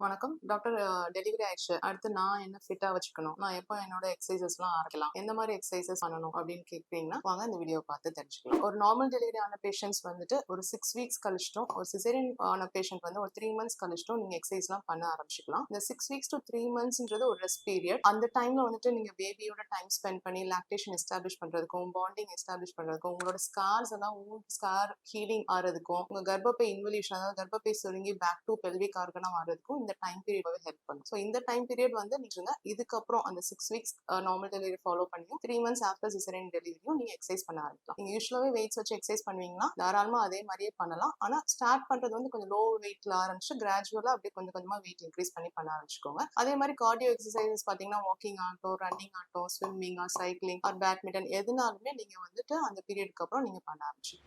வணக்கம் doctor. Delivery ஆயிடுச்சு. அடுத்து நான் என்ன ஃபிட்டா வச்சுக்கணும், நான் எப்போ என்னோட எக்ஸசைசஸ்லாம் ஆரம்பிக்கலாம், எந்த மாதிரி எக்ஸசைசஸ் பண்ணணும் அப்படின்னு கேட்குறீங்கன்னா வாங்க இந்த வீடியோ பார்த்து தெரிஞ்சுக்கலாம். ஒரு நார்மல் டெலிவரி ஆன பேஷண்ட்ஸ் வந்துட்டு ஒரு 6 வீக்ஸ் கழிச்சிட்டோம், ஒரு சிசேரியன் ஆன பேஷண்ட் வந்து ஒரு 3 months கழிச்சிட்டோம் நீங்க எக்ஸசைஸ்லாம் பண்ண ஆரம்பிச்சுக்கலாம். இந்த 6 weeks to 3 monthsன்றது ஒரு ரெஸ்ட் பீரியட். அந்த டைம்ல வந்துட்டு நீங்க பேபியோட டைம் ஸ்பெண்ட் பண்ணி லாக்டேஷன் எஸ்டாப்ளிஷ் பண்றதுக்கும் பாண்டிங் எஸ்டாப்ளிஷ் பண்றதுக்கும் உங்களோட ஸ்கார்ஸ் எல்லாம் ஸ்கார் ஹீலிங் ஆறதுக்கும் உங்க கர்ப்பப்பை இன்வல்யூஷன் அதாவது கர்ப்பப்பை சுருங்கி பேக் டு பெல்விக் ஆர்கனா மாறதுக்கும் இந்த டைம் பீரியட் ஹெல்ப் பண்ணும். ஸோ இந்த டைம் பீரியட் வந்து நீங்க இதுக்கப்புறம் அந்த 6 weeks நார்மல் டெலிவரி ஃபாலோ பண்ணியும் 3 months ஆஃப்டர் சிசேரியன் டெலிவரியும் நீங்க எக்ஸசைஸ் பண்ண ஆரம்பிக்கலாம். நீங்க யூஸ்வலாவே வெயிட்ஸ் வச்சு எக்ஸசைஸ் பண்ணுவீங்கன்னா தாராளமா அதே மாதிரியே பண்ணலாம். ஆனா ஸ்டார்ட் பண்றது வந்து கொஞ்சம் லோ வெயிட்ல ஆரம்பிச்சு கிராஜுவலா அப்படியே கொஞ்சம் கொஞ்சமா வெயிட் இன்க்ரீஸ் பண்ண ஆரம்பிச்சுக்கோங்க. அதே மாதிரி கார்டியோ எக்ஸசைசஸ் பாத்தீங்கன்னா வாக்கிங் ஆகட்டும், ரன்னிங் ஆகட்டும், ஸ்விம்மிங், சைக்கிளிங் ஆர் பேட்மிண்டன் எதுனாலுமே நீங்க வந்துட்டு அந்த பீரியடுக்கு அப்புறம் நீங்க பண்ண ஆரம்பிச்சு